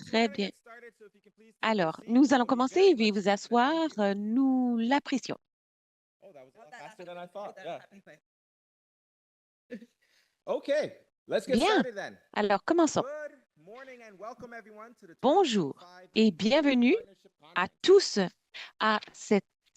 Très bien. Alors, nous allons commencer. Veuillez vous asseoir. Nous l'apprécions. Oh, that was a lot faster than I thought. Yeah. Okay, let's get Bien. started then. Alors, commençons. Good morning and welcome everyone to the Bonjour 2025 et bienvenue Partnership à Conference. tous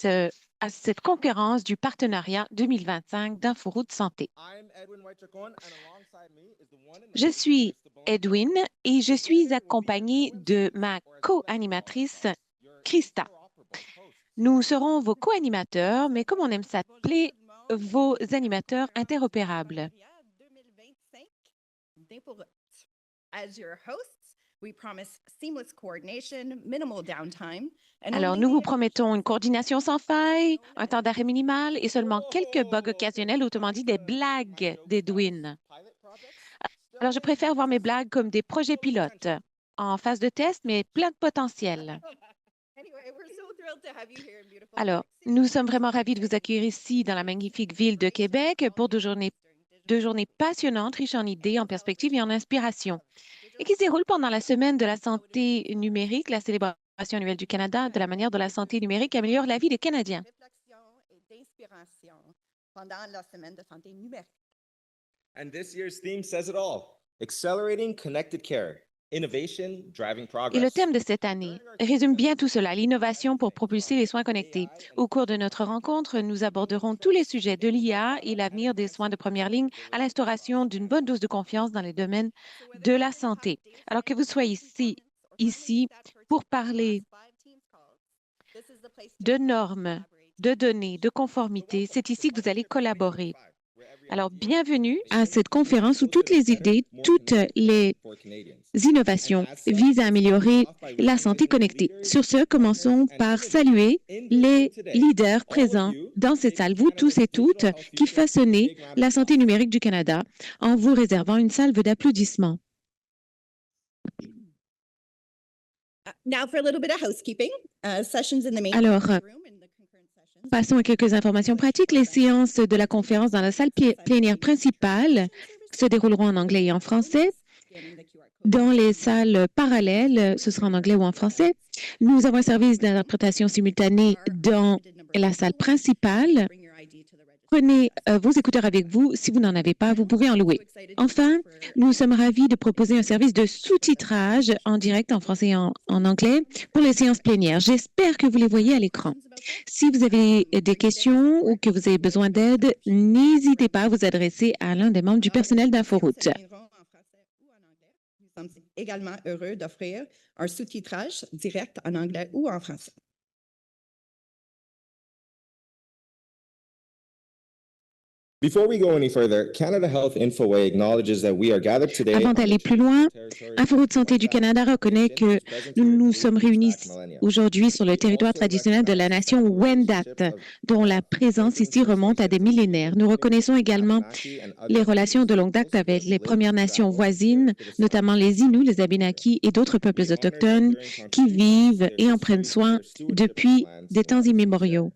euh, à cette conférence du partenariat 2025 d'InfoRoute Santé. I'm Edwin Waichacon, and alongside me is the one and Je only suis Krista Bonaparte. Edwin et je suis Together, we'll be your accompagnée de ma co-MCs, or as we like to call co-animatrice ourselves, your Krista. interoperable hosts. Nous serons vos co-animateurs, mais comme on aime s'appeler, vos animateurs interopérables. 2025 d'InfoRoute. As your hosts, we promise seamless coordination, minimal downtime, and Alors, only nous the vous promettons une coordination sans faille, un temps d'arrêt minimal et seulement quelques bugs occasionnels, autrement dit des blagues d'Edwin. Pilot projects? Alors, je préfère voir mes blagues comme des projets pilotes, en phase de test, mais plein de potentiel. Anyway, we're so thrilled to have you here in beautiful Alors, Quebec City. nous sommes vraiment ravis de vous accueillir ici dans la magnifique ville de Québec pour deux journées passionnantes, riches en idées, en perspectives et en inspiration, et qui se déroulent pendant la semaine de la santé numérique, la célébration annuelle du Canada, de la manière dont la santé numérique améliore la vie des Canadiens. Réflexion et d'inspiration pendant la semaine de santé numérique. And this year's theme says it all. Accelerating connected care. Innovation driving progress. Et le thème de cette année résume bien tout cela, l'innovation pour propulser les soins connectés. Au cours de notre rencontre, nous aborderons tous les sujets de l'IA et l'avenir des soins de première ligne à l'instauration d'une bonne dose de confiance dans les domaines de la santé. Alors que vous soyez ici pour parler de normes, de données, de conformité, c'est ici que vous allez collaborer. Alors, bienvenue à cette conférence où toutes les idées, toutes les innovations visent à améliorer la santé connectée. Sur ce, commençons par saluer les leaders présents dans cette salle, vous tous et toutes, qui façonnez la santé numérique du Canada en vous réservant une salve d'applaudissements. Now for a little bit of housekeeping. Sessions in the main Alors, room and the concurrent sessions. passons à quelques informations pratiques. Les séances de la conférence dans la salle plénière principale se dérouleront en anglais et en français. Scanning the QR code. Dans les salles parallèles, ce sera en anglais ou en français. Nous avons un service d'interprétation simultanée dans la salle principale. Bring your ID to the register. Prenez vos écouteurs avec vous. Si vous n'en avez pas, vous pouvez en louer. Enfin, nous sommes ravis de proposer un service de sous-titrage en direct en français et en anglais pour les séances plénières. J'espère que vous les voyez à l'écran. Si vous avez des questions ou que vous avez besoin d'aide, n'hésitez pas à vous adresser à l'un des membres du personnel d'InfoRoute. Se tiendront en français ou en anglais. Nous sommes également heureux d'offrir un sous-titrage direct en anglais ou en français. Before we go any further, Canada Health Infoway acknowledges that we are gathered today. Avant on d'aller the plus loin, territory InfoRoute Santé du Canada reconnaît que nous sommes réunis aujourd'hui sur le territoire traditionnel de la nation Wendat, dont la présence ici remonte à des millénaires. Nous reconnaissons également les relations de longue date avec les Premières Nations voisines, notamment les Inuits, les Abénaquis et d'autres peuples autochtones qui vivent et en prennent soin depuis des temps immémoriaux.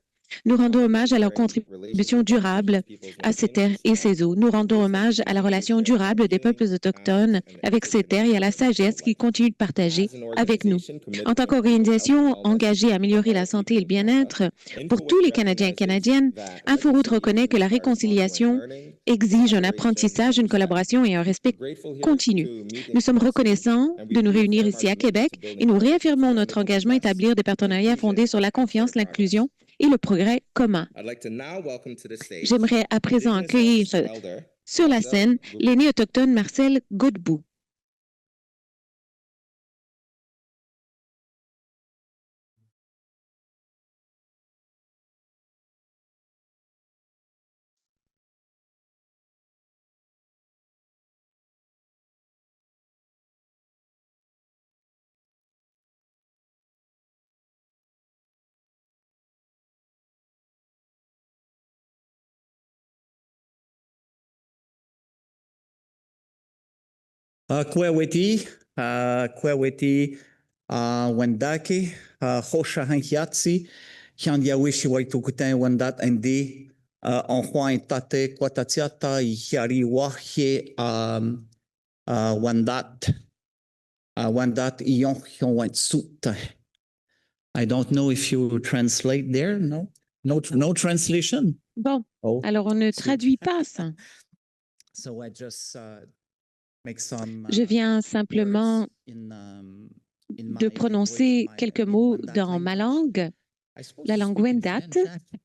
Nous rendons hommage à leur contribution durable à ces terres et ces eaux. Nous rendons hommage à la relation durable des peuples autochtones avec ces terres et à la sagesse qu'ils continuent de partager avec nous. En tant qu'organisation engagée à améliorer la santé et le bien-être pour tous les Canadiens et Canadiennes, InfoRoute reconnaît que la réconciliation exige un apprentissage, une collaboration et un respect continu. Nous sommes reconnaissants de nous réunir ici à Québec et nous réaffirmons notre engagement à établir des partenariats fondés sur la confiance, l'inclusion et le progrès commun. J'aimerais à présent accueillir sur la scène l'aîné autochtone Marcel Godbout. Kweweti, Wendake, Hosha Hankiatsi, Hiandiawishi Waitukutan Wendat Ndi, Onhuan Tate Kwatatiata, Hiari Wahye, Wendat. Wendat iyong sut. I don't know if you translate there, no? No translation? Bon, Oh. alors on ne traduit pas ça. So I just make some Je viens simplement words in de my prononcer language, quelques in mots Wendat dans ma language. langue, I suppose la to langue speak in Wendat. French, huh?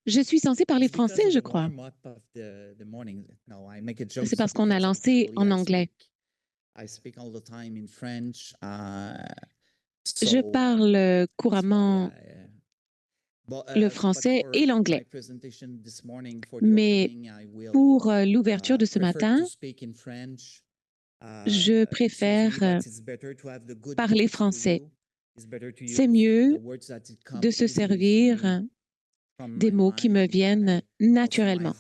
Je suis censée parler It's because français, of je the crois. warm-up of the morning. No, I make a joke C'est parce qu'on a because lancé actually en anglais. I speak all the time in French. Je parle couramment le français et l'anglais. Mais pour l'ouverture de ce matin, je préfère parler français. C'est mieux de se servir des mots qui me viennent naturellement,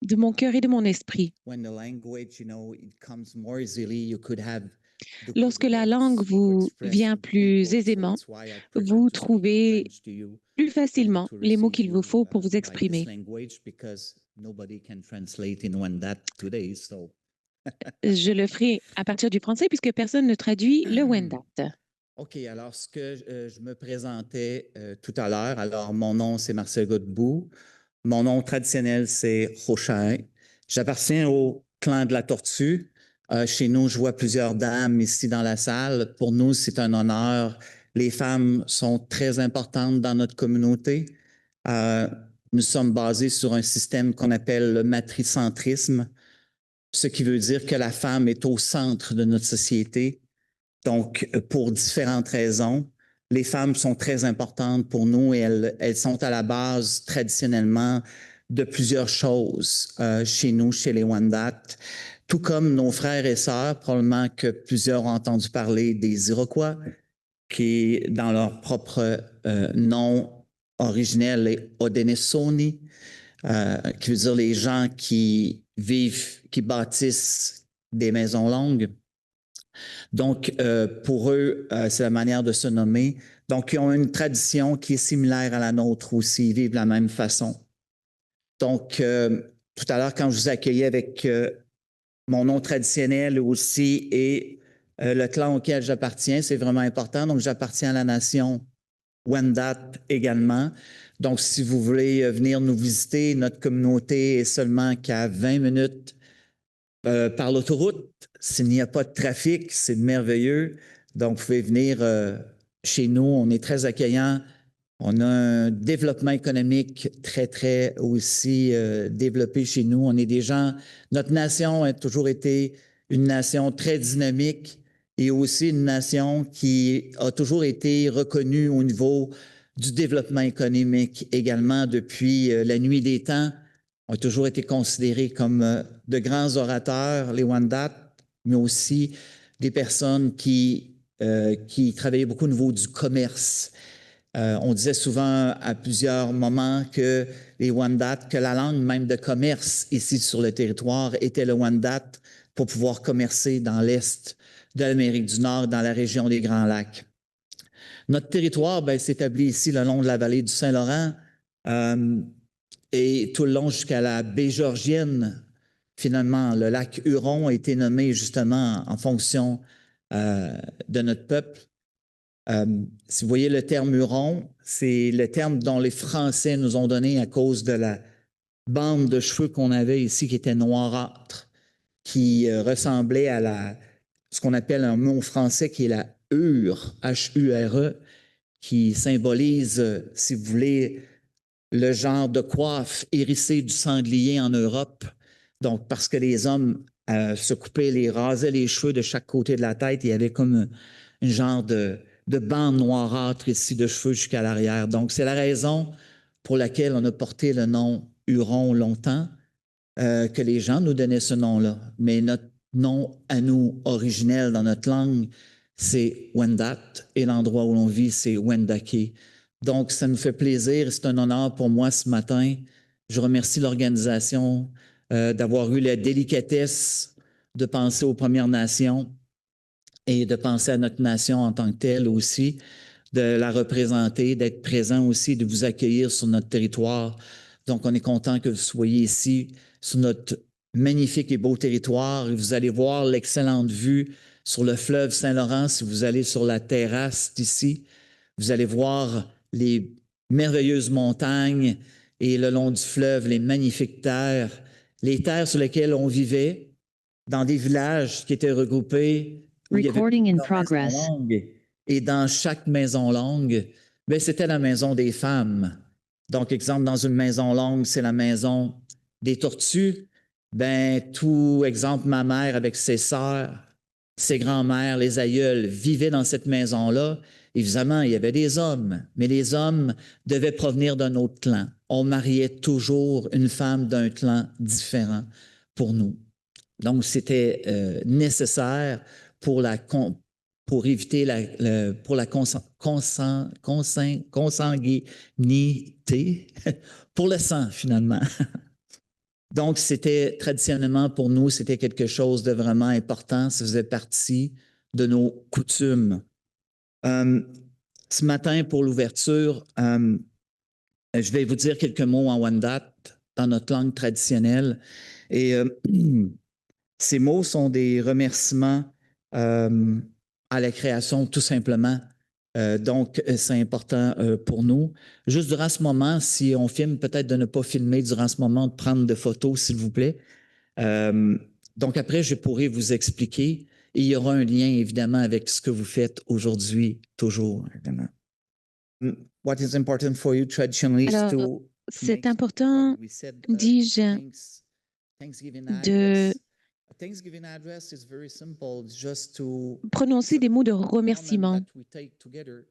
de mon cœur et de mon esprit. Lorsque la langue vous vient plus aisément, vous trouvez plus facilement les mots qu'il vous faut pour vous exprimer. Je le ferai à partir du français puisque personne ne traduit le Wendat. OK, alors ce que je me présentais tout à l'heure, alors mon nom c'est Marcel Godbout, mon nom traditionnel c'est Rochain. J'appartiens au clan de la Tortue. Chez nous, je vois plusieurs dames ici dans la salle. Pour nous, c'est un honneur. Les femmes sont très importantes dans notre communauté. Nous sommes basés sur un système qu'on appelle le matricentrisme, ce qui veut dire que la femme est au centre de notre société. Donc, pour différentes raisons, les femmes sont très importantes pour nous et elles sont à la base traditionnellement de plusieurs choses chez nous, chez les Wendat, tout comme nos frères et sœurs, probablement que plusieurs ont entendu parler des Iroquois, qui, dans leur propre nom originel, est Haudenosaunee, qui veut dire les gens qui vivent, qui bâtissent des maisons longues. Donc, pour eux, c'est la manière de se nommer. Donc, ils ont une tradition qui est similaire à la nôtre aussi, ils vivent de la même façon. Donc, tout à l'heure, quand je vous accueillais avec mon nom traditionnel aussi et le clan auquel j'appartiens, c'est vraiment important. Donc, j'appartiens à la nation Wendat également. Donc, si vous voulez venir nous visiter, notre communauté est seulement qu'à 20 minutes par l'autoroute. S'il n'y a pas de trafic, c'est merveilleux. Donc, vous pouvez venir chez nous. On est très accueillants. On a un développement économique très, très aussi développé chez nous. On est des gens, notre nation a toujours été une nation très dynamique et aussi une nation qui a toujours été reconnue au niveau du développement économique également depuis la nuit des temps. On a toujours été considérés comme de grands orateurs, les Wendat, mais aussi des personnes qui travaillaient beaucoup au niveau du commerce. On disait souvent à plusieurs moments que les Wendat, que la langue même de commerce ici sur le territoire était le Wendat pour pouvoir commercer dans l'Est de l'Amérique du Nord, dans la région des Grands Lacs. Notre territoire s'établit ici le long de la vallée du Saint-Laurent et tout le long jusqu'à la baie Georgienne. Finalement, le lac Huron a été nommé justement en fonction de notre peuple. Si vous voyez le terme Huron, c'est le terme dont les Français nous ont donné à cause de la bande de cheveux qu'on avait ici qui était noirâtre, qui ressemblait à ce qu'on appelle un mot français qui est la hure, H-U-R-E, qui symbolise, si vous voulez, le genre de coiffe hérissée du sanglier en Europe. Donc, parce que les hommes se coupaient, rasaient les cheveux de chaque côté de la tête, il y avait comme un genre de bande noirâtre ici de cheveux jusqu'à l'arrière. Donc, c'est la raison pour laquelle on a porté le nom Huron longtemps, que les gens nous donnaient ce nom-là. Mais notre nom à nous, originel dans notre langue, c'est Wendat, et l'endroit où l'on vit, c'est Wendake. Donc, ça nous fait plaisir et c'est un honneur pour moi ce matin. Je remercie l'organisation d'avoir eu la délicatesse de penser aux Premières Nations et de penser à notre nation en tant que telle aussi, de la représenter, d'être présent aussi, de vous accueillir sur notre territoire. Donc, on est content que vous soyez ici sur notre magnifique et beau territoire. Et vous allez voir l'excellente vue sur le fleuve Saint-Laurent. Si vous allez sur la terrasse d'ici, vous allez voir les merveilleuses montagnes et le long du fleuve, les magnifiques terres, les terres sur lesquelles on vivait dans des villages qui étaient regroupés où il y avait Recording in plusieurs maisons progress. longues. Et dans chaque maison longue, ben, c'était la maison des femmes. Donc, exemple, dans une maison longue, c'est la maison des tortues. Ben, tout exemple, ma mère avec ses sœurs, ses grands-mères, les aïeuls vivaient dans cette maison-là. Évidemment, il y avait des hommes, mais les hommes devaient provenir d'un autre clan. On mariait toujours une femme d'un clan différent pour nous. Donc, c'était nécessaire pour pour éviter pour la consanguinité, pour le sang, finalement. Donc, c'était traditionnellement pour nous, c'était quelque chose de vraiment important. Ça faisait partie de nos coutumes. Ce matin, pour l'ouverture, je vais vous dire quelques mots en Wendat, dans notre langue traditionnelle. Et ces mots sont des remerciements à la création, tout simplement. Donc, c'est important pour nous. Juste durant ce moment, si on filme, peut-être de ne pas filmer durant ce moment, de prendre des photos, s'il vous plaît. Donc, après, je pourrai vous expliquer. Et il y aura un lien, évidemment, avec ce que vous faites aujourd'hui, toujours, évidemment. What is important for you traditionally is Alors, to c'est make important, what we said, dis-je, Thanksgiving de address. A Thanksgiving address is very simple. It's just to prononcer des mots de moment remerciement. that we take together,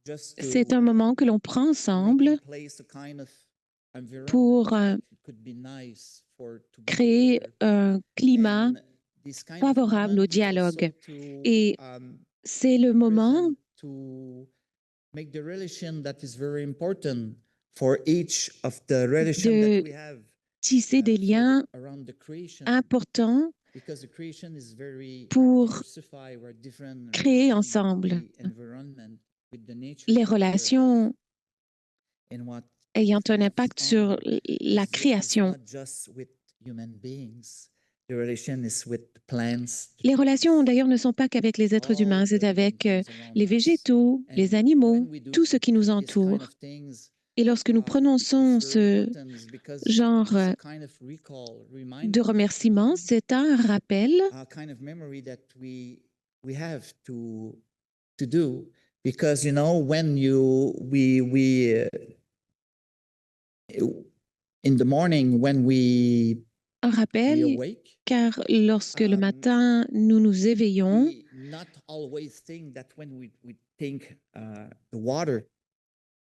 just to C'est un moment que l'on prend make ensemble in place a kind of environment pour that it could be nice to be créer together. un climat And this kind of favorable moment au is dialogue. also to, Et c'est le moment present to make the relation that is very important for each of the relation de that we have tisser des liens around the creation. importants Because the creation is very pour diversified, where different créer relation ensemble with the environment, with the nature les that we are. relations And what ayant un kind of impact sur la is création. not just with human beings. The relation is with plants. Les relations, d'ailleurs, ne sont pas qu'avec les êtres all humains, the c'est living avec things around les us. végétaux, And les animaux, when we do tout ce qui nous this entoure. kind of things, Et lorsque nous it's prononçons very ce important because genre it's a kind of recall, de reminder, remerciement, c'est un rappel a kind of memory that we have to do, because when we in the morning when we un rappel, awake, car lorsque le matin nous nous éveillons, we not always think that when we think the water,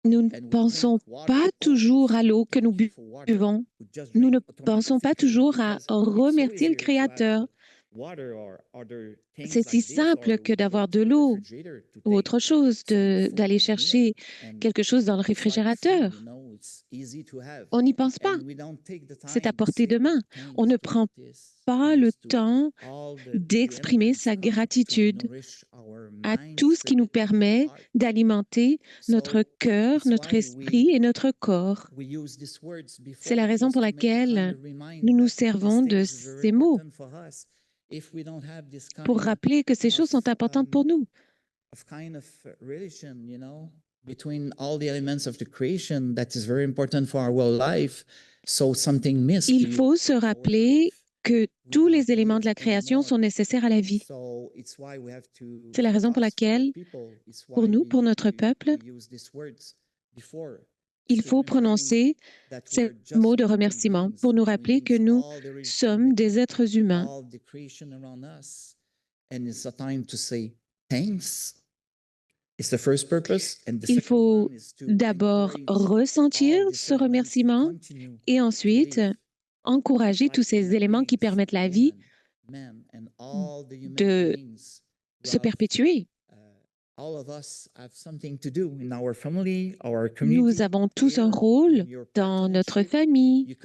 nous ne and we pensons think water, pas toujours à l'eau que nous thank you for water, buvons. we just Nous drink ne pensons pas automatically toujours à because it's so remercier le easier to have Créateur. water or other things C'est si like this, or simple que we go d'avoir to de the l'eau refrigerator to ou take autre chose, some food d'aller and chercher meal, and quelque chose dans le it's like food, réfrigérateur. it's easy to have. On n'y pense pas. And we don't take the C'est à time to portée say de main. thanks On ne to prend this, pas thanks le to temps all the d'exprimer elements sa come to gratitude nourish our à mind, tout ce qui nous spirit, and permet heart. d'alimenter notre So cœur, that's notre why esprit et notre corps. we use these words C'est before, la raison just pour to make a kind laquelle of remind nous nous that servons these de things is very ces mots important for us. If we don't have this pour kind rappeler que ces choses sont importantes pour nous. of relation, between all the elements of the creation, that is very important for our well life. So something missed. Il faut se rappeler que tous les éléments de la création sont nécessaires à la vie. C'est la raison pour laquelle, pour nous, pour notre peuple, il faut prononcer ces mots de remerciement pour nous rappeler que nous sommes des êtres humains. Il faut d'abord ressentir ce remerciement et ensuite encourager tous ces éléments qui permettent la vie de se perpétuer. Nous avons tous un rôle dans notre famille,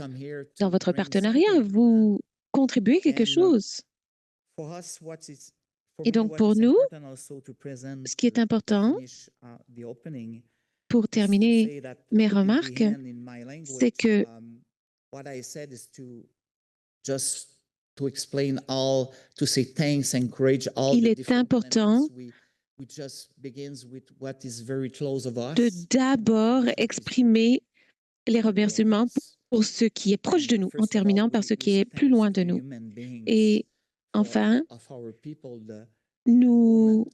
dans votre partenariat. Vous contribuez quelque chose. Et donc, pour nous, ce qui est important, pour terminer mes remarques, c'est que just to explain all, to say thanks, encourage all Il the est different important members. We just begins with what is very close of us. de d'abord exprimer les remerciements pour ce qui est proche de nous, en terminant par ce qui est plus loin de nous. Et enfin, nous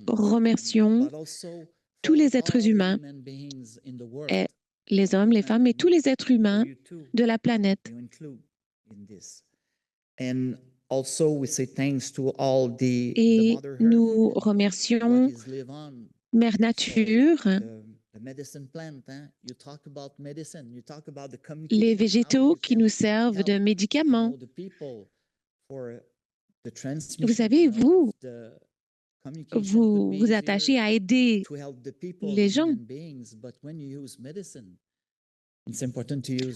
remercions tous les êtres humains, et les hommes, les femmes et tous les êtres humains de la planète. Et nous remercions Mère Nature, les végétaux qui nous servent de médicaments. Vous savez, vous vous attachez à aider les gens.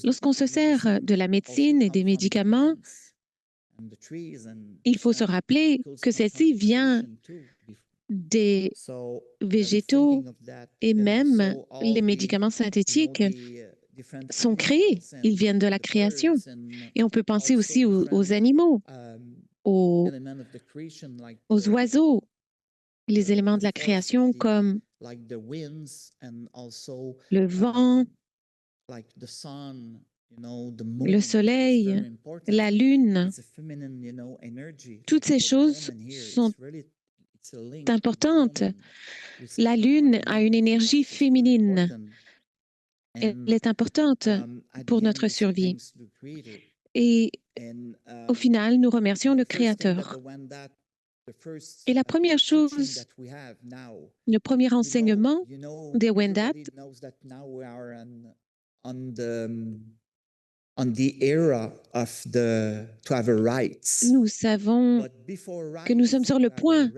Lorsqu'on se sert de la médecine et des médicaments, il faut se rappeler que celle-ci vient des végétaux et même les médicaments synthétiques sont créés. Ils viennent de la création. Et on peut penser aussi aux animaux, aux oiseaux, les éléments de la création comme le vent, le soleil, la lune. Toutes ces choses sont importante. La Lune a une énergie féminine. Elle est importante pour notre survie. Et au final, nous remercions le Créateur. Et la première chose, le premier enseignement des Wendat, nous savons que nous sommes sur le point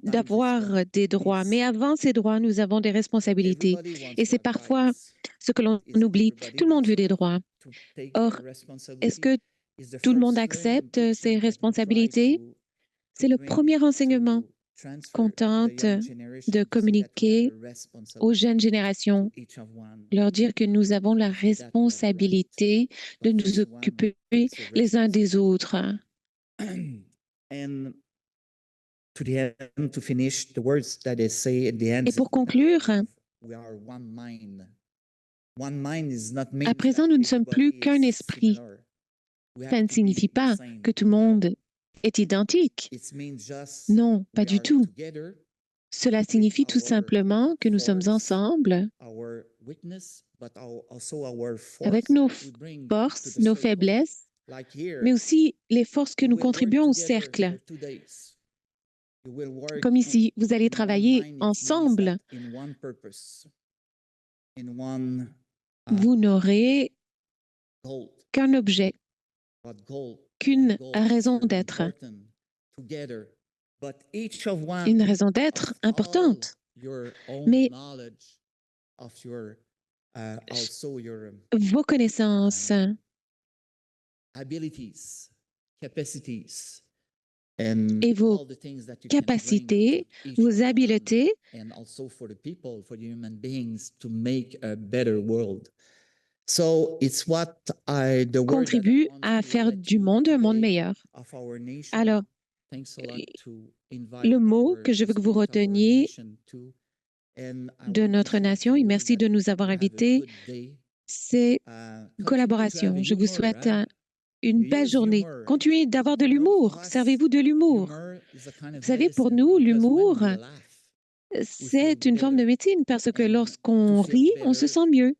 d'avoir des droits. Mais avant ces droits, nous avons des responsabilités. Et c'est parfois ce que l'on oublie. Tout le monde veut des droits. Or, est-ce que tout le monde accepte ces responsabilités? C'est le premier enseignement qu'on tente de communiquer aux jeunes générations, leur dire que nous avons la responsabilité de nous occuper les uns des autres. Et pour conclure, à présent, nous ne sommes plus qu'un esprit. Ça ne signifie pas que tout le monde est identique. Non, pas du tout. Cela signifie tout simplement que nous sommes ensemble avec nos forces, nos faiblesses, mais aussi les forces que nous contribuons au cercle. Comme ici, vous allez travailler ensemble. Vous n'aurez qu'un objet, qu'une raison d'être. Une raison d'être importante. Mais vos connaissances, et vos capacités, vos habiletés contribuent à faire du monde un monde meilleur. Alors, le mot que je veux que vous reteniez de notre nation, et merci de nous avoir invités, c'est collaboration. Je vous souhaite une belle journée. Continuez d'avoir de l'humour. Servez-vous de l'humour. Vous savez, pour nous, l'humour, c'est une forme de médecine parce que lorsqu'on rit, on se sent mieux.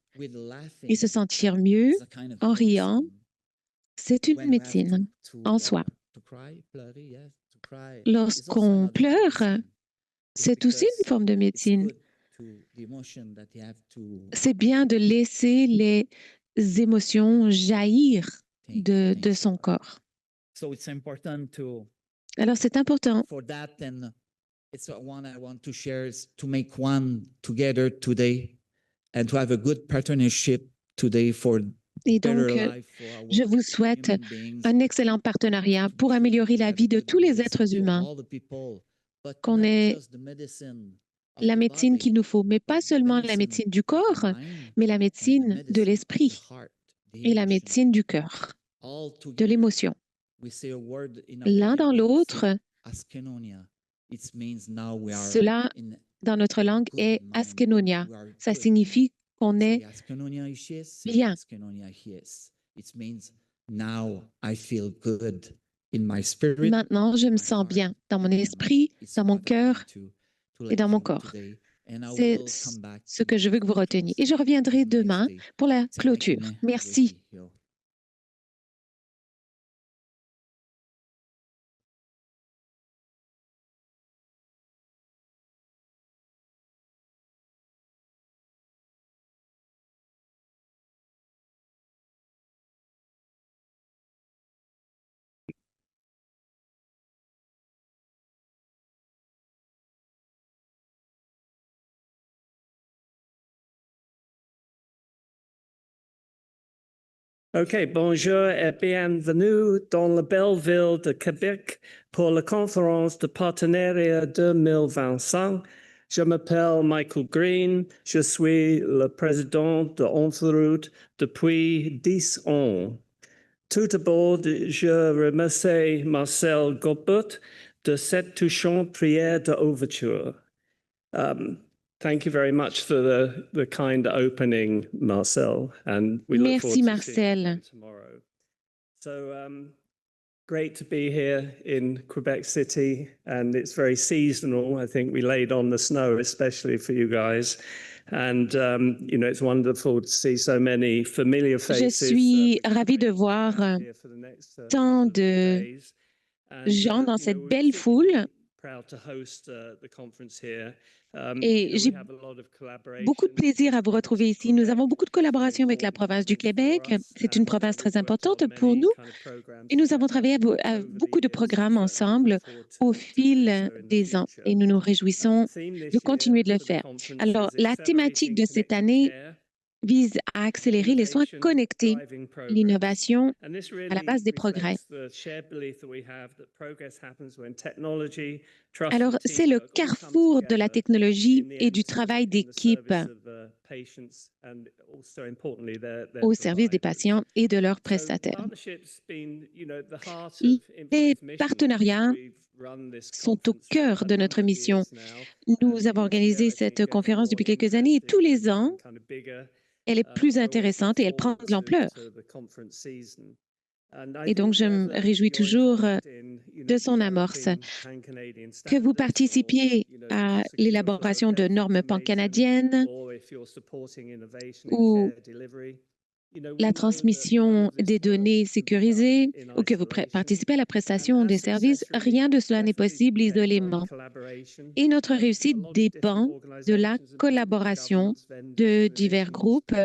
Et se sentir mieux en riant, c'est une médecine en soi. Lorsqu'on pleure, c'est aussi une forme de médecine. C'est bien de laisser les émotions jaillir de son corps. Alors, c'est important. Et donc, je vous souhaite un excellent partenariat pour améliorer la vie de tous les êtres humains, qu'on ait la médecine qu'il nous faut, mais pas seulement la médecine du corps, mais la médecine de l'esprit, et la médecine du cœur, de l'émotion. L'un dans l'autre, cela, dans notre langue, est askénonia. Ça signifie qu'on est bien. Maintenant, je me sens bien dans mon esprit, dans mon cœur et dans mon corps. C'est ce que je veux que vous reteniez. Et je reviendrai demain pour la clôture. Merci. OK, bonjour et bienvenue dans la belle ville de Québec pour la conférence de partenariat 2025. Je m'appelle Michael Green, je suis le président de OnTheRoute depuis 10 ans. Tout d'abord, je remercie Marcel Godbout de cette touchante prière d'ouverture. Thank you very much for the kind opening, Marcel, and we look forward to seeing you tomorrow. So great to be here in Quebec City, and it's very seasonal. I think we laid on the snow, especially for you guys. And, you know, it's wonderful to see so many familiar faces. Je suis ravie de voir tant de gens dans cette belle foule. Et j'ai beaucoup de plaisir à vous retrouver ici. Nous avons beaucoup de collaboration avec la province du Québec. C'est une province très importante pour nous. Et nous avons travaillé à beaucoup de programmes ensemble au fil des ans. Et nous nous réjouissons de continuer de le faire. Alors, la thématique de cette année vise à accélérer les soins connectés, l'innovation à la base des progrès. Alors, c'est le carrefour de la technologie et du travail d'équipe au service des patients et de leurs prestataires. Les partenariats sont au cœur de notre mission. Nous avons organisé cette conférence depuis quelques années et tous les ans, elle est plus intéressante et elle prend de l'ampleur. Et donc, je me réjouis toujours de son amorce. Que vous participiez à l'élaboration de normes pan-canadiennes ou la transmission des données sécurisées ou que vous participez à la prestation des services, rien de cela n'est possible isolément. Et notre réussite dépend de la collaboration de divers groupes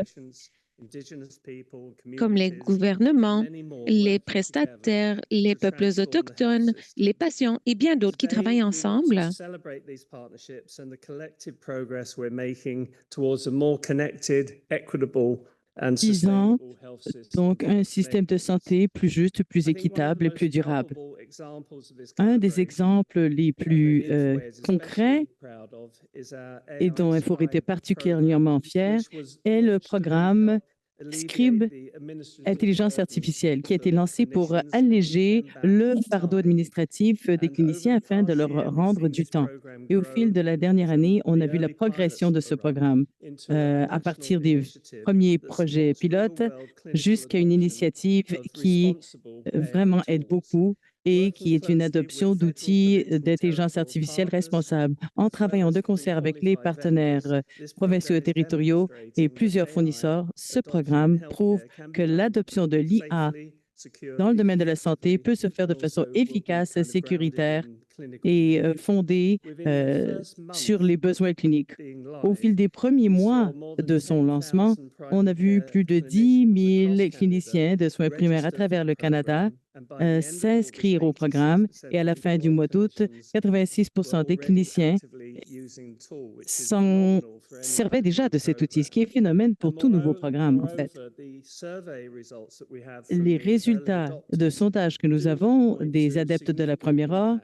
comme les gouvernements, les prestataires, les peuples autochtones, les patients et bien d'autres qui travaillent ensemble. Disons donc un système de santé plus juste, plus équitable et plus durable. Un des exemples les plus concrets et dont il faut être particulièrement fier est le programme Scribe Intelligence artificielle qui a été lancé pour alléger le fardeau administratif des cliniciens afin de leur rendre du temps. Et au fil de la dernière année, on a vu la progression de ce programme à partir des premiers projets pilotes jusqu'à une initiative qui vraiment aide beaucoup et qui est une adoption d'outils d'intelligence artificielle responsables. En travaillant de concert avec les partenaires provinciaux et territoriaux et plusieurs fournisseurs, ce programme prouve que l'adoption de l'IA dans le domaine de la santé peut se faire de façon efficace, sécuritaire et fondée sur les besoins cliniques. Au fil des premiers mois de son lancement, on a vu plus de 10 000 cliniciens de soins primaires à travers le Canada s'inscrire au programme et à la fin du mois d'août, 86 des cliniciens servaient déjà de cet outil, ce qui est phénomène pour tout nouveau programme, en fait. Les résultats de sondage que nous avons des adeptes de la première heure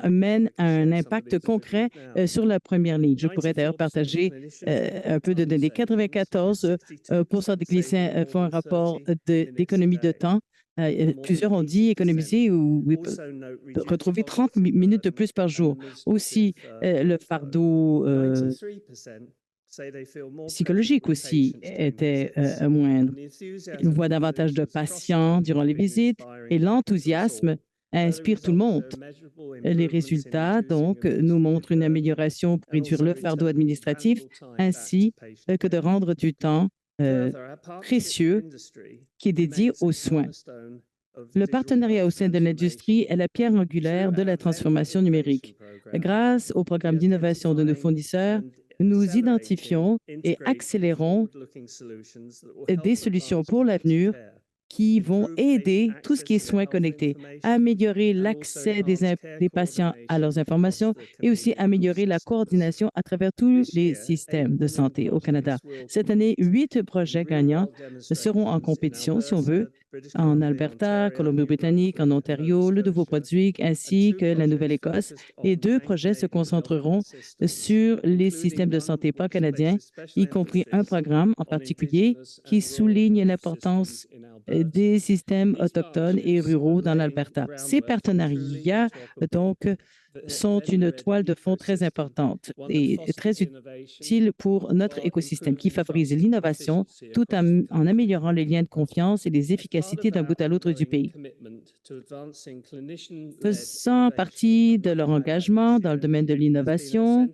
mènent à un impact concret sur la première ligne. Je pourrais d'ailleurs partager un peu de données. 94 des cliniciens font un rapport d'économie de temps. Plusieurs ont dit économiser ou retrouver 30 minutes de plus par jour. Aussi, le fardeau psychologique aussi était moindre. On voit davantage de patients durant les visites et l'enthousiasme inspire tout le monde. Les résultats, donc, nous montrent une amélioration pour réduire le fardeau administratif ainsi que de rendre du temps précieux qui est dédié aux soins. Le partenariat au sein de l'industrie est la pierre angulaire de la transformation numérique. Grâce au programme d'innovation de nos fournisseurs, nous identifions et accélérons des solutions pour l'avenir qui vont aider tout ce qui est soins connectés, améliorer l'accès des patients à leurs informations et aussi améliorer la coordination à travers tous les systèmes de santé au Canada. Cette année, 8 projets gagnants seront en compétition, si on veut, en Alberta, Colombie-Britannique, en Ontario, le Nouveau-Brunswick ainsi que la Nouvelle-Écosse. Et 2 projets se concentreront sur les systèmes de santé pan-canadiens, y compris un programme en particulier qui souligne l'importance des systèmes autochtones et ruraux dans l'Alberta. Ces partenariats, donc, sont une toile de fond très importante et très utile pour notre écosystème qui favorise l'innovation tout en améliorant les liens de confiance et les efficacités d'un bout à l'autre du pays. Faisant partie de leur engagement dans le domaine de l'innovation,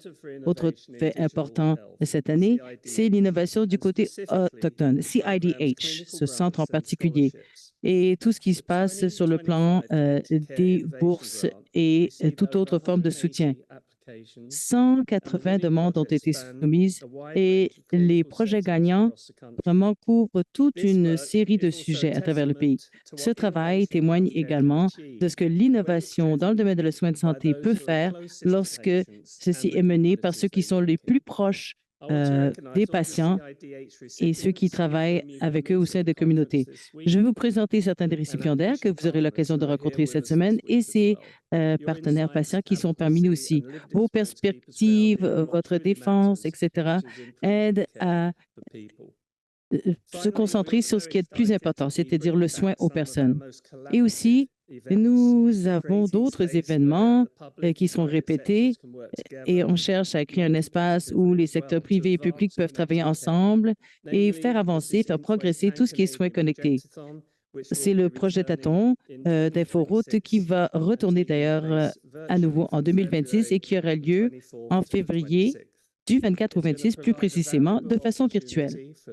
autre fait important cette année, c'est l'innovation du côté autochtone, CIDH, ce centre en particulier, et tout ce qui se passe sur le plan des bourses et toute autre forme de soutien. 180 demandes ont été soumises et les projets gagnants vraiment couvrent toute une série de sujets à travers le pays. Ce travail témoigne également de ce que l'innovation dans le domaine de la soin de santé peut faire lorsque ceci est mené par ceux qui sont les plus proches des patients et ceux qui travaillent avec eux au sein des communautés. Je vais vous présenter certains des récipiendaires que vous aurez l'occasion de rencontrer cette semaine et ces partenaires patients qui sont parmi nous aussi. Vos perspectives, votre défense, etc., aident à se concentrer sur ce qui est le plus important, c'est-à-dire le soin aux personnes. Et aussi, nous avons d'autres événements qui sont répétés et on cherche à créer un espace où les secteurs privés et publics peuvent travailler ensemble et faire avancer, faire progresser tout ce qui est soins connectés. C'est le projet Taton d'Inforoute qui va retourner d'ailleurs à nouveau en 2026 et qui aura lieu en février du 24 au 26, plus précisément, de façon virtuelle.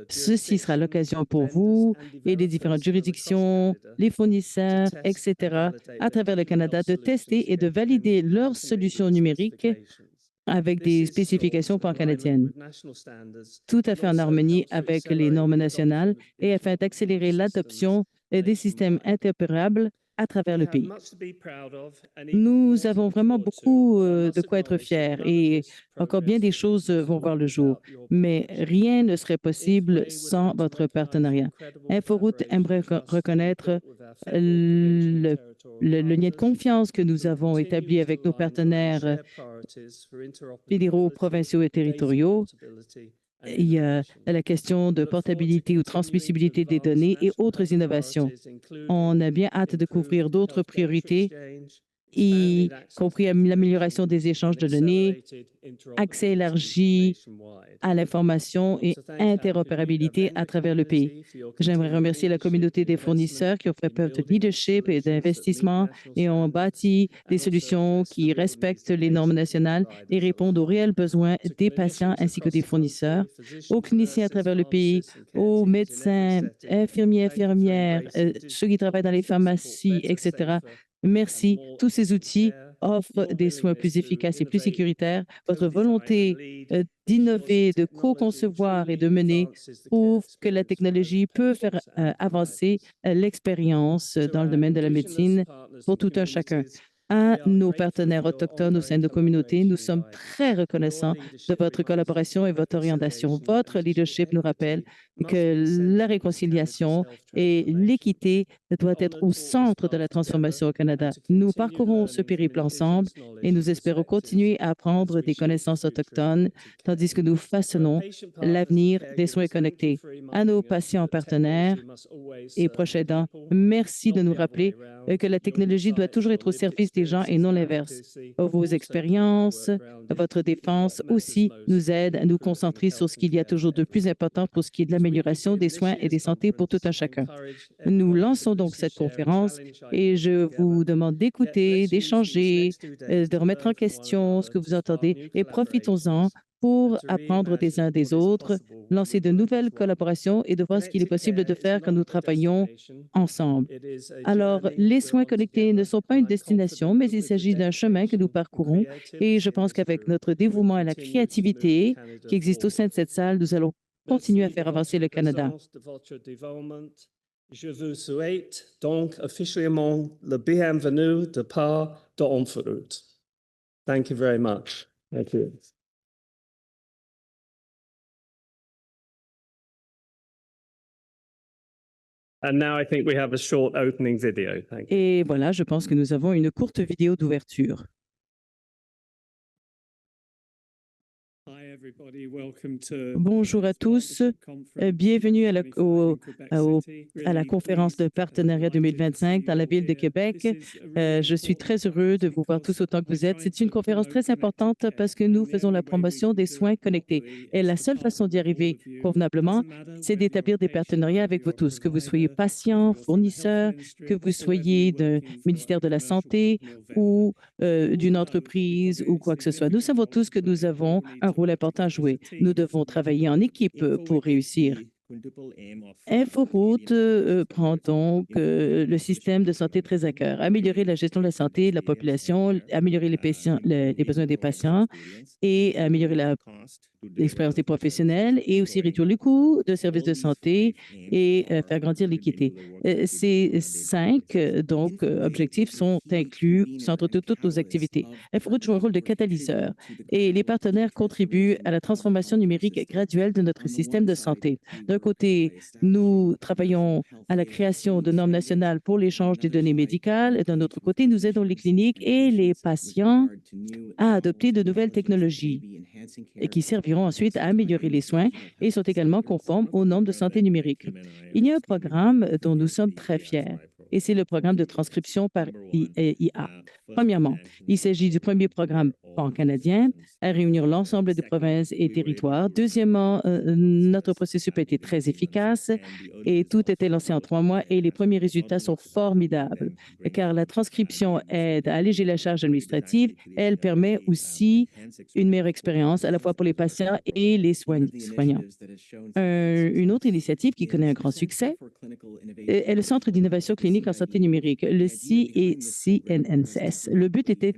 Ceci sera l'occasion pour vous et les différentes juridictions, les fournisseurs, etc., à travers le Canada, de tester et de valider leurs solutions numériques avec des spécifications pan-canadiennes, tout à fait en harmonie avec les normes nationales et afin d'accélérer l'adoption des systèmes interopérables à travers le pays. Nous avons vraiment beaucoup de quoi être fiers et encore bien des choses vont voir le jour, mais rien ne serait possible sans votre partenariat. Inforoute aimerait reconnaître le lien de confiance que nous avons établi avec nos partenaires fédéraux, provinciaux et territoriaux. Il y a la question de portabilité ou transmissibilité des données et autres innovations. On a bien hâte de couvrir d'autres priorités, y compris l'amélioration des échanges de données, accès élargi à l'information et interopérabilité à travers le pays. J'aimerais remercier la communauté des fournisseurs qui ont fait preuve de leadership et d'investissement et ont bâti des solutions qui respectent les normes nationales et répondent aux réels besoins des patients ainsi que des fournisseurs, aux cliniciens à travers le pays, aux médecins, infirmières, ceux qui travaillent dans les pharmacies, etc. Merci. Tous ces outils offrent des soins plus efficaces et plus sécuritaires. Votre volonté d'innover, de co-concevoir et de mener prouve que la technologie peut faire avancer l'expérience dans le domaine de la médecine pour tout un chacun. à nos partenaires autochtones au sein de nos communautés. Nous sommes très reconnaissants de votre collaboration et votre orientation. Votre leadership nous rappelle que la réconciliation et l'équité doivent être au centre de la transformation au Canada. Nous parcourons ce périple ensemble et nous espérons continuer à apprendre des connaissances autochtones tandis que nous façonnons l'avenir des soins connectés. À nos patients partenaires et proches aidants, merci de nous rappeler que la technologie doit toujours être au service des gens et non l'inverse. Vos expériences, votre défense aussi nous aident à nous concentrer sur ce qu'il y a toujours de plus important pour ce qui est de l'amélioration des soins et des santé pour tout un chacun. Nous lançons donc cette conférence et je vous demande d'écouter, d'échanger, de remettre en question ce que vous entendez et profitons-en pour apprendre des uns des autres, lancer de nouvelles collaborations et de voir ce qu'il est possible de faire quand nous travaillons ensemble. Alors, les soins connectés ne sont pas une destination, mais il s'agit d'un chemin que nous parcourons et je pense qu'avec notre dévouement et la créativité qui existe au sein de cette salle, nous allons continuer à faire avancer le Canada. Je vous souhaite donc officiellement le bienvenue de part de Onfroute. Thank you very much. Thank you. And now I think we have a short opening video. Thank you. Et voilà, je pense que nous avons une courte vidéo d'ouverture. Bonjour à tous, bienvenue à la conférence de partenariat 2025 dans la ville de Québec. Je suis très heureux de vous voir tous autant que vous êtes. C'est une conférence très importante parce que nous faisons la promotion des soins connectés. Et la seule façon d'y arriver convenablement, c'est d'établir des partenariats avec vous tous, que vous soyez patients, fournisseurs, que vous soyez du ministère de la Santé ou d'une entreprise ou quoi que ce soit. Nous savons tous que nous avons un rôle important à jouer. Nous devons travailler en équipe pour réussir. InfoRoute prend donc le système de santé très à cœur. Améliorer la gestion de la santé de la population, améliorer les besoins des patients et améliorer l'expérience des professionnels et aussi réduire les coûts de services de santé et faire grandir l'équité. Ces 5 objectifs sont inclus au centre de toutes nos activités. InfoRoute joue un rôle de catalyseur et les partenaires contribuent à la transformation numérique graduelle de notre système de santé. D'un côté, nous travaillons à la création de normes nationales pour l'échange des données médicales. D'un autre côté, nous aidons les cliniques et les patients à adopter de nouvelles technologies et qui serviront ensuite à améliorer les soins et sont également conformes aux normes de santé numérique. Il y a un programme dont nous sommes très fiers et c'est le programme de transcription par IA. Premièrement, il s'agit du premier programme pan-canadien à réunir l'ensemble des provinces et territoires. Deuxièmement, notre processus a été très efficace et tout a été lancé en 3 mois et les premiers résultats sont formidables car la transcription aide à alléger la charge administrative. Elle permet aussi une meilleure expérience à la fois pour les patients et les soignants. Une autre initiative qui connaît un grand succès est le Centre d'innovation clinique en santé numérique, le CNNS. Le but était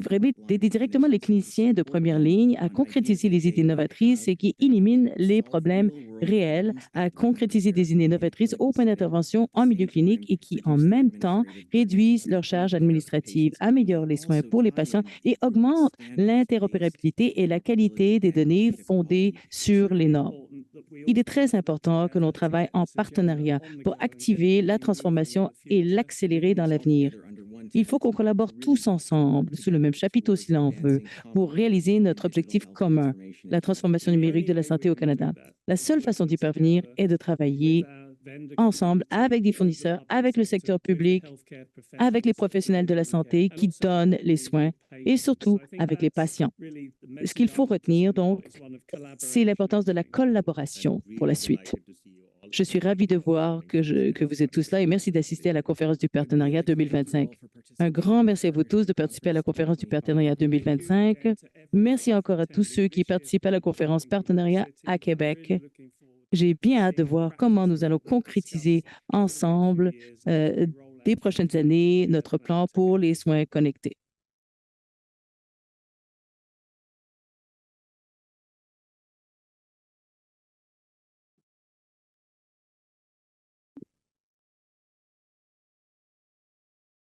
vraiment d'aider directement les cliniciens de première ligne à concrétiser les idées novatrices et qui éliminent les problèmes réels, à concrétiser des idées novatrices au point d'intervention en milieu clinique et qui, en même temps, réduisent leurs charges administratives, améliorent les soins pour les patients et augmentent l'interopérabilité et la qualité des données fondées sur les normes. Il est très important que l'on travaille en partenariat pour activer la transformation et l'accélérer dans l'avenir. Il faut qu'on collabore tous ensemble, sous le même chapiteau si l'on veut, pour réaliser notre objectif commun, la transformation numérique de la santé au Canada. La seule façon d'y parvenir est de travailler ensemble avec des fournisseurs, avec le secteur public, avec les professionnels de la santé qui donnent les soins et surtout avec les patients. Ce qu'il faut retenir, donc, c'est l'importance de la collaboration pour la suite. Je suis ravie de voir que vous êtes tous là et merci d'assister à la conférence du partenariat 2025. Un grand merci à vous tous de participer à la conférence du partenariat 2025. Merci encore à tous ceux qui participent à la conférence partenariat à Québec. J'ai bien hâte de voir comment nous allons concrétiser ensemble des prochaines années notre plan pour les soins connectés.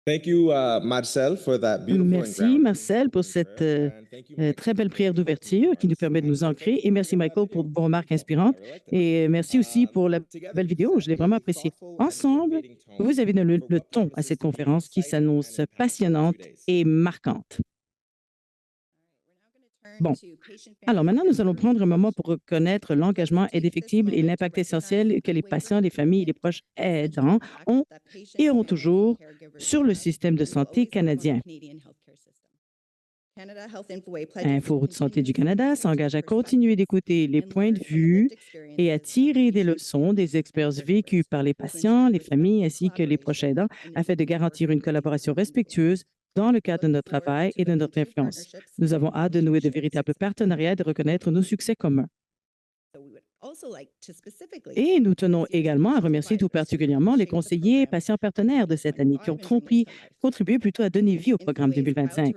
Thank you, Marcel, for that beautiful and Merci, grounding Marcel, pour cette prayer, and thank you, Michael, très belle for prière those d'ouverture qui nous permet de nous ancrer. Et merci, Michael, pour vos remarques inspirantes. Et merci aussi pour la belle vidéo. Je l'ai vraiment appréciée. Ensemble, vous avez donné le ton à cette conférence qui s'annonce passionnante et marquante. Bon. Alors maintenant, nous allons prendre un moment pour reconnaître l'engagement indéfectible et l'impact essentiel que les patients, les familles et les proches aidants ont et auront toujours sur le système de santé canadien. Info Santé du Canada s'engage à continuer d'écouter les points de vue et à tirer des leçons des expériences vécues par les patients, les familles ainsi que les proches aidants afin de garantir une collaboration respectueuse dans le cadre de notre travail et de notre influence. Nous avons hâte de nouer de véritables partenariats et de reconnaître nos succès communs. Et nous tenons également à remercier tout particulièrement les conseillers et patients partenaires de cette année qui ont contribué plutôt à donner vie au programme 2025.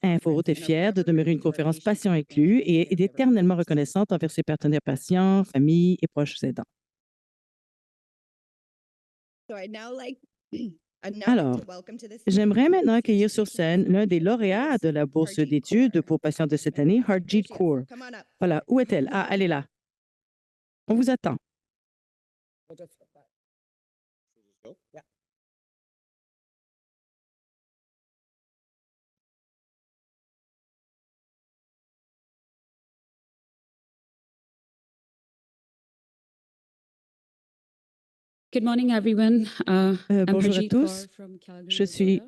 InfoRoute est fière de demeurer une conférence patient inclus et est éternellement reconnaissante envers ses partenaires patients, familles et proches aidants. Alors, j'aimerais maintenant accueillir sur scène l'un des lauréats de la bourse d'études pour patients de cette année, Harjeet Kaur. Voilà, où est-elle? Ah, elle est là. On vous attend. Good morning, everyone. I'm Bonjour à Harjeet tous. Kaur from Calgary, Je suis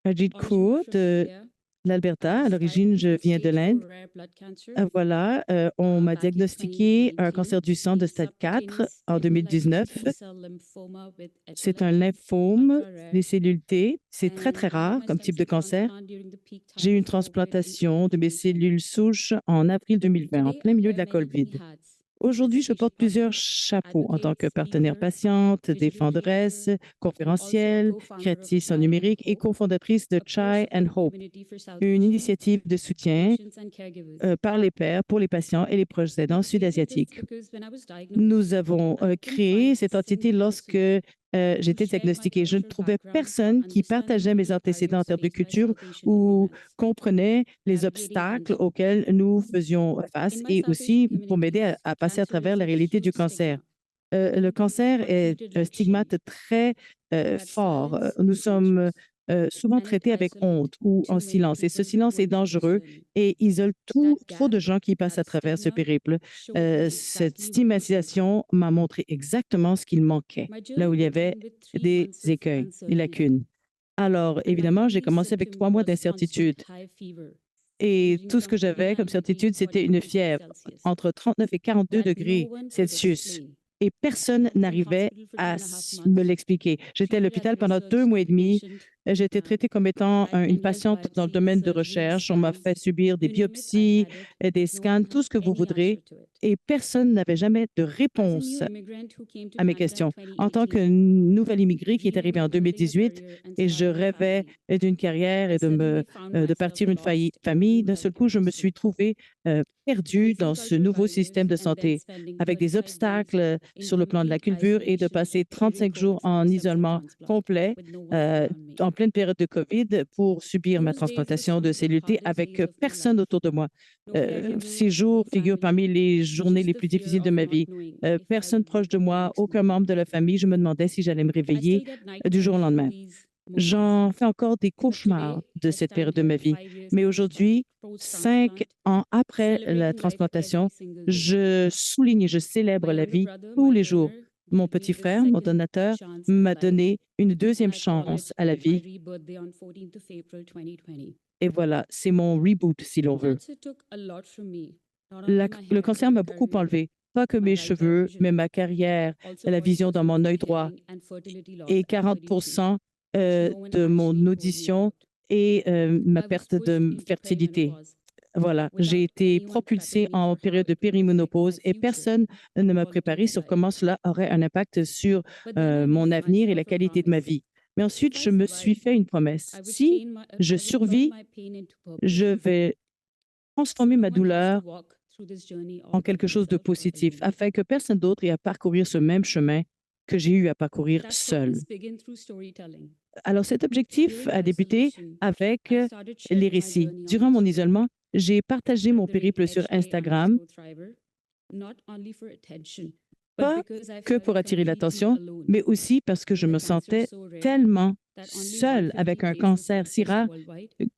Alberta. Harjeet Kaur de l'Alberta. À l'origine, je viens de l'Inde. Voilà, on m'a diagnostiqué un cancer du sang de stade 4 en 2019. C'est un lymphome des cellules T. C'est très, très rare comme type de cancer. J'ai eu une transplantation de mes cellules souches en avril 2020, en plein milieu de la COVID. Aujourd'hui, je porte plusieurs chapeaux en tant que partenaire patiente, défendresse, conférencielle, créatrice en numérique et cofondatrice de Chai and Hope, une initiative de soutien par les pairs pour les patients et les proches aidants sud-asiatiques. Nous avons créé cette entité lorsque j'étais diagnostiquée. Je ne trouvais personne qui partageait mes antécédents en termes de culture ou comprenait les obstacles auxquels nous faisions face et aussi pour m'aider à passer à travers la réalité du cancer. Le cancer est un stigmate très fort. Nous sommes souvent traités avec honte ou en silence. Et ce silence est dangereux et isole trop de gens qui passent à travers ce périple. Cette stigmatisation m'a montré exactement ce qu'il manquait, là où il y avait des écueils, des lacunes. Alors, évidemment, j'ai commencé avec 3 mois d'incertitude. Et tout ce que j'avais comme certitude, c'était une fièvre entre 39 et 42 degrés Celsius. Et personne n'arrivait à me l'expliquer. J'étais à l'hôpital pendant 2 mois et demi. J'ai été traitée comme étant une patiente dans le domaine de recherche. On m'a fait subir des biopsies, des scans, tout ce que vous voudrez. Et personne n'avait jamais de réponse à mes questions. En tant que nouvelle immigrée qui est arrivée en 2018, et je rêvais d'une carrière et de partir une famille, d'un seul coup, je me suis trouvée perdue dans ce nouveau système de santé, avec des obstacles sur le plan de la culture et de passer 35 jours en isolement complet en pleine période de COVID pour subir ma transplantation de cellules T avec personne autour de moi. Ces jours figurent parmi les journées les plus difficiles de ma vie. Personne proche de moi, aucun membre de la famille. Je me demandais si j'allais me réveiller du jour au lendemain. J'en fais encore des cauchemars de cette période de ma vie. Mais aujourd'hui, 5 ans après la transplantation, je souligne et je célèbre la vie tous les jours. Mon petit frère, mon donateur, m'a donné une deuxième chance à la vie. Et voilà, c'est mon reboot, si l'on veut. Le cancer m'a beaucoup enlevé. Pas que mes cheveux, mais ma carrière, la vision dans mon œil droit et 40% de mon audition et ma perte de fertilité. Voilà, j'ai été propulsée en période de périménopause et personne ne m'a préparé sur comment cela aurait un impact sur mon avenir et la qualité de ma vie. Mais ensuite, je me suis fait une promesse. Si je survis, je vais transformer ma douleur en quelque chose de positif afin que personne d'autre ait à parcourir ce même chemin que j'ai eu à parcourir seul. Alors, cet objectif a débuté avec les récits. Durant mon isolement, j'ai partagé mon périple sur Instagram, pas que pour attirer l'attention, mais aussi parce que je me sentais tellement seule avec un cancer si rare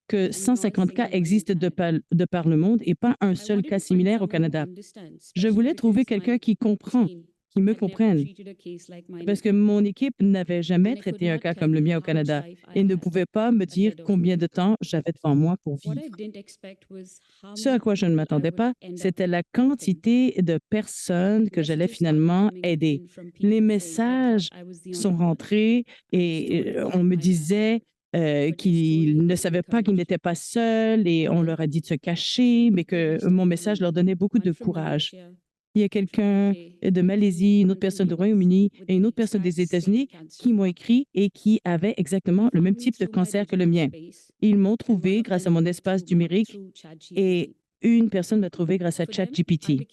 que 150 cas existent de par le monde et pas un seul cas similaire au Canada. Je voulais trouver quelqu'un qui comprend, qui me comprenne, parce que mon équipe n'avait jamais traité un cas comme le mien au Canada et ne pouvait pas me dire combien de temps j'avais devant moi pour vivre. Ce à quoi je ne m'attendais pas, c'était la quantité de personnes que j'allais finalement aider. Les messages sont rentrés et on me disait qu'ils ne savaient pas qu'ils n'étaient pas seuls et on leur a dit de se cacher, mais que mon message leur donnait beaucoup de courage. Il y a quelqu'un de Malaisie, une autre personne du Royaume-Uni et une autre personne des États-Unis qui m'ont écrit et qui avaient exactement le même type de cancer que le mien. Ils m'ont trouvé grâce à mon espace numérique et une personne m'a trouvé grâce à ChatGPT.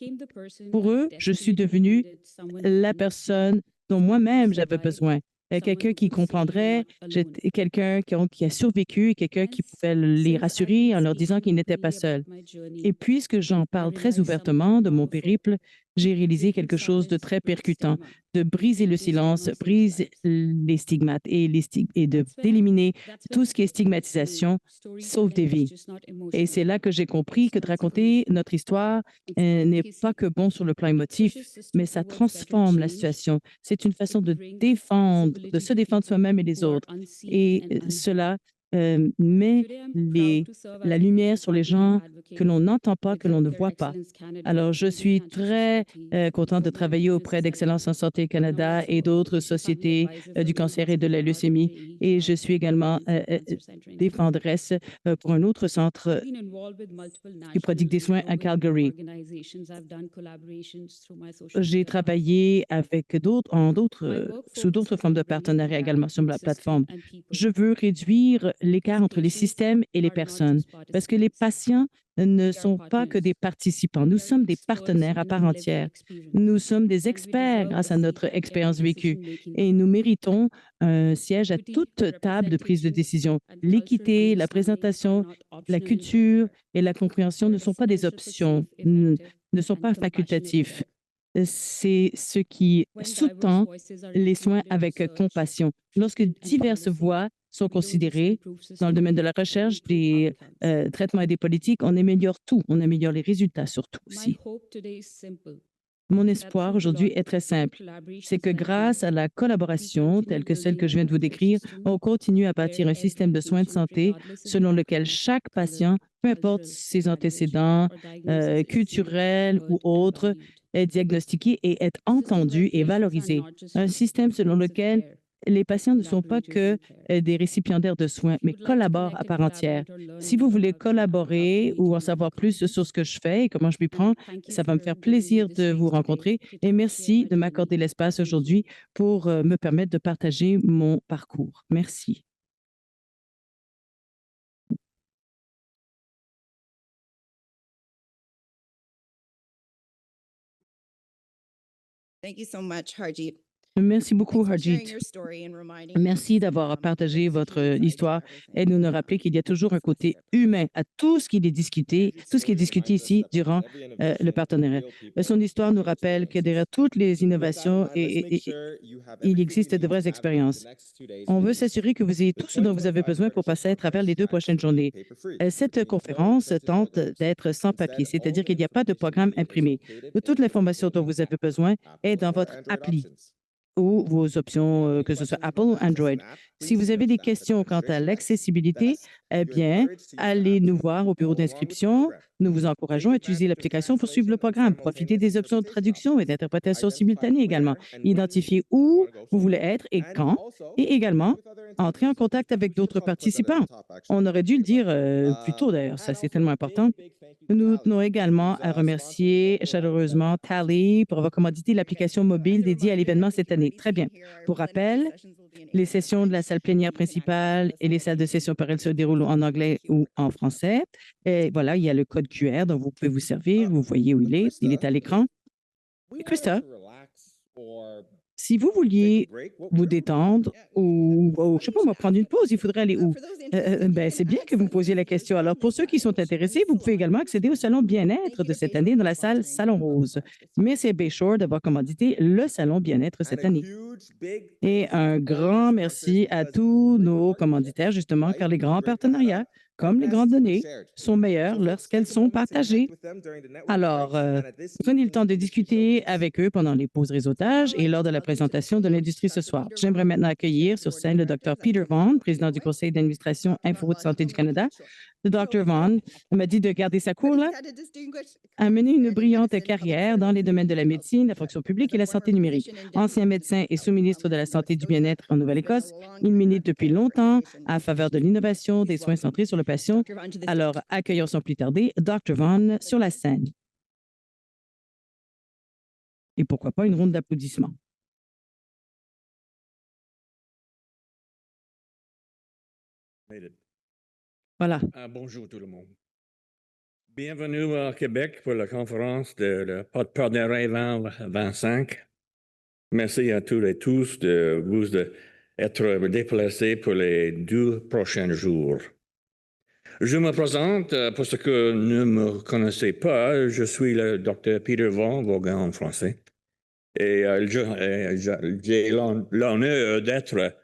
Pour eux, je suis devenue la personne dont moi-même j'avais besoin. Quelqu'un qui comprendrait, quelqu'un qui a survécu et quelqu'un qui pouvait les rassurer en leur disant qu'ils n'étaient pas seuls. Et puisque j'en parle très ouvertement de mon périple, j'ai réalisé quelque chose de très percutant, de briser le silence, briser les stigmates et d'éliminer tout ce qui est stigmatisation, sauve des vies. Et c'est là que j'ai compris que de raconter notre histoire n'est pas que bon sur le plan émotif, mais ça transforme la situation. C'est une façon de se défendre soi-même et les autres. Et cela met la lumière sur les gens que l'on n'entend pas, que l'on ne voit pas. Alors, je suis très contente de travailler auprès d'Excellence en Santé Canada et d'autres sociétés du cancer et de la leucémie. Et je suis également défendresse pour un autre centre qui prodigue des soins à Calgary. J'ai travaillé avec sous d'autres formes de partenariat également sur la plateforme. Je veux réduire l'écart entre les systèmes et les personnes parce que les patients ne sont pas que des participants. Nous sommes des partenaires à part entière. Nous sommes des experts grâce à notre expérience vécue et nous méritons un siège à toute table de prise de décision. L'équité, la présentation, la culture et la compréhension ne sont pas des options, ne sont pas facultatifs. C'est ce qui sous-tend les soins avec compassion. Lorsque diverses voix sont considérées dans le domaine de la recherche, des traitements et des politiques, on améliore tout. On améliore les résultats surtout aussi. Mon espoir aujourd'hui est très simple. C'est que grâce à la collaboration telle que celle que je viens de vous décrire, on continue à bâtir un système de soins de santé selon lequel chaque patient, peu importe ses antécédents culturels ou autres, est diagnostiqué et est entendu et valorisé. Un système selon lequel les patients ne sont pas que des récipiendaires de soins, mais collaborent à part entière. Si vous voulez collaborer ou en savoir plus sur ce que je fais et comment je m'y prends, ça va me faire plaisir de vous rencontrer et merci de m'accorder l'espace aujourd'hui pour me permettre de partager mon parcours. Merci. Thank you so much, Harjeet. Merci beaucoup, Harjeet. Merci d'avoir partagé votre histoire et de nous rappeler qu'il y a toujours un côté humain à tout ce qui est discuté, ici durant le partenariat. Son histoire nous rappelle que derrière toutes les innovations, il existe de vraies expériences. On veut s'assurer que vous ayez tout ce dont vous avez besoin pour passer à travers les 2 prochaines journées. Cette conférence tente d'être sans papier, c'est-à-dire qu'il n'y a pas de programme imprimé. Toute l'information dont vous avez besoin est dans votre appli ou vos options, que ce soit Apple ou Android. Si vous avez des questions quant à l'accessibilité, eh bien, allez nous voir au bureau d'inscription. Nous vous encourageons à utiliser l'application pour suivre le programme. Profitez des options de traduction et d'interprétation simultanée également. Identifiez où vous voulez être et quand. Et également, entrez en contact avec d'autres participants. On aurait dû le dire plus tôt d'ailleurs, ça c'est tellement important. Nous tenons également à remercier chaleureusement Tally pour avoir commandité l'application mobile dédiée à l'événement cette année. Très bien. Pour rappel, les sessions de la salle plénière principale et les salles de session par elles se déroulent en anglais ou en français. Et voilà, il y a le code QR dont vous pouvez vous servir. Vous voyez où il est à l'écran. Krista, Si vous vouliez vous détendre ou je sais pas, moi, prendre une pause, il faudrait aller où? Ben, c'est bien que vous me posiez la question. Alors, pour ceux qui sont intéressés, vous pouvez également accéder au salon bien-être de cette année dans la salle Salon Rose. Merci Bayshore d'avoir commandité le salon bien-être cette année. Et un grand merci à tous nos commanditaires, justement, car les grands partenariats, comme les grandes données, sont meilleurs lorsqu'elles sont partagées. Alors, prenez le temps de discuter avec eux pendant les pauses réseautage et lors de la présentation de l'industrie ce soir. J'aimerais maintenant accueillir sur scène le Dr. Peter Vaughan, président du Conseil d'administration Inforoute Santé du Canada. Le Dr. Vaughan m'a dit de garder sa cour, là, a mené une brillante carrière dans les domaines de la médecine, la fonction publique et la santé numérique. Ancien médecin et sous-ministre de la Santé et du Bien-être en Nouvelle-Écosse, il milite depuis longtemps en faveur de l'innovation, des soins centrés sur le patient. Alors, accueillons sans plus tarder Dr. Vaughan sur la scène. Et pourquoi pas une ronde d'applaudissements. Voilà. Bonjour tout le monde. Bienvenue à Québec pour la conférence de le Partenariat 2025. Merci à tous et tous de vous être déplacés pour les 2 prochains jours. Je me présente, pour ceux qui ne me connaissez pas, je suis le Dr. Peter Vaughan en français. Et j'ai l'honneur d'être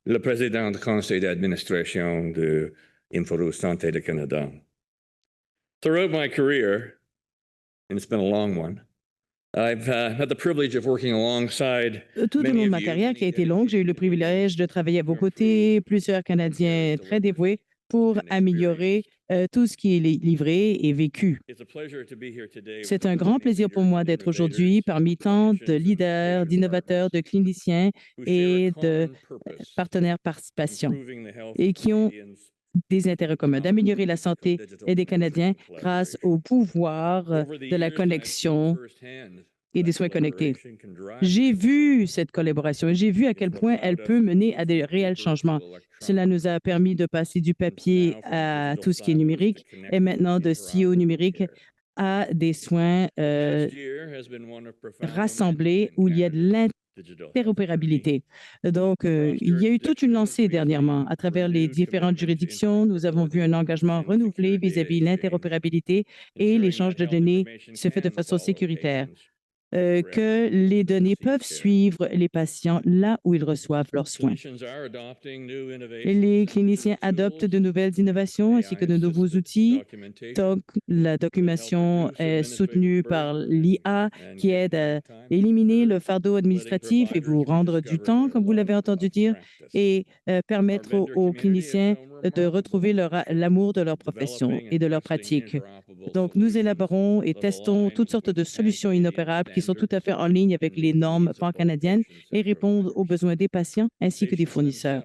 le président du conseil d'administration de Inforoute Santé du Canada. Throughout my career, and it's been a long one, I've had the privilege of working alongside Tout au long de ma carrière, qui a été longue, j'ai eu le privilège de travailler à vos côtés, plusieurs Canadiens très dévoués pour améliorer tout ce qui est livré et vécu. C'est un grand plaisir pour moi d'être aujourd'hui parmi tant de leaders, d'innovateurs, de cliniciens et de partenaires participation et qui ont des intérêts communs, d'améliorer la santé des Canadiens grâce au pouvoir de la connexion et des soins connectés. J'ai vu cette collaboration et j'ai vu à quel point elle peut mener à des réels changements. Cela nous a permis de passer du papier à tout ce qui est numérique et maintenant de CEO numérique à des soins rassemblés où il y a de l'interopérabilité. Donc, il y a eu toute une lancée dernièrement. À travers les différentes juridictions, nous avons vu un engagement renouvelé vis-à-vis de l'interopérabilité et l'échange de données qui se fait de façon sécuritaire. Que les données peuvent suivre les patients là où ils reçoivent leurs soins. Les cliniciens adoptent de nouvelles innovations ainsi que de nouveaux outils. Donc, la documentation est soutenue par l'IA qui aide à éliminer le fardeau administratif et vous rendre du temps, comme vous l'avez entendu dire, et permettre aux cliniciens de retrouver l'amour de leur profession et de leur pratique. Donc, nous élaborons et testons toutes sortes de solutions inopérables qui sont tout à fait en ligne avec les normes pan-canadiennes et répondent aux besoins des patients ainsi que des fournisseurs.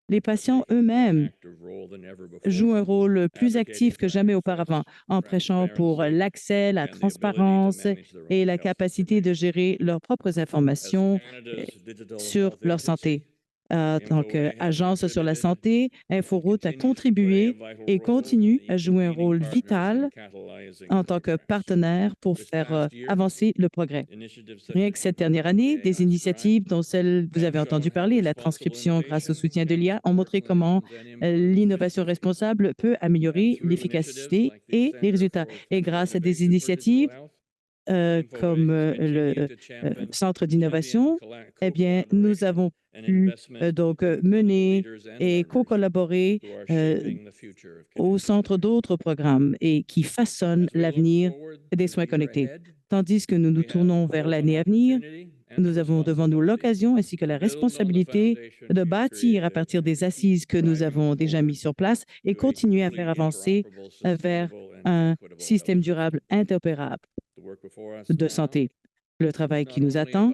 Les patients eux-mêmes jouent un rôle plus actif que jamais auparavant en prêchant pour l'accès, la transparence et la capacité de gérer leurs propres informations sur leur santé. En tant qu'agence sur la santé, Inforoute a contribué et continue à jouer un rôle vital en tant que partenaire pour faire avancer le progrès. Rien que cette dernière année, des initiatives dont celle que vous avez entendu parler, la transcription grâce au soutien de l'IA, ont montré comment l'innovation responsable peut améliorer l'efficacité et les résultats. Et grâce à des initiatives comme le Centre d'innovation, eh bien, nous avons pu donc mener et co-collaborer au centre d'autres programmes et qui façonnent l'avenir des soins connectés. Tandis que nous nous tournons vers l'année à venir, nous avons devant nous l'occasion ainsi que la responsabilité de bâtir à partir des assises que nous avons déjà mis sur place et continuer à faire avancer vers un système durable interopérable de santé. Le travail qui nous attend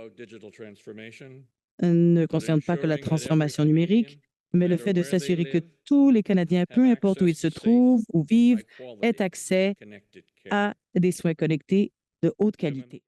ne concerne pas que la transformation numérique, mais le fait de s'assurer que tous les Canadiens, peu importe où ils se trouvent ou vivent, aient accès à des soins connectés de haute qualité.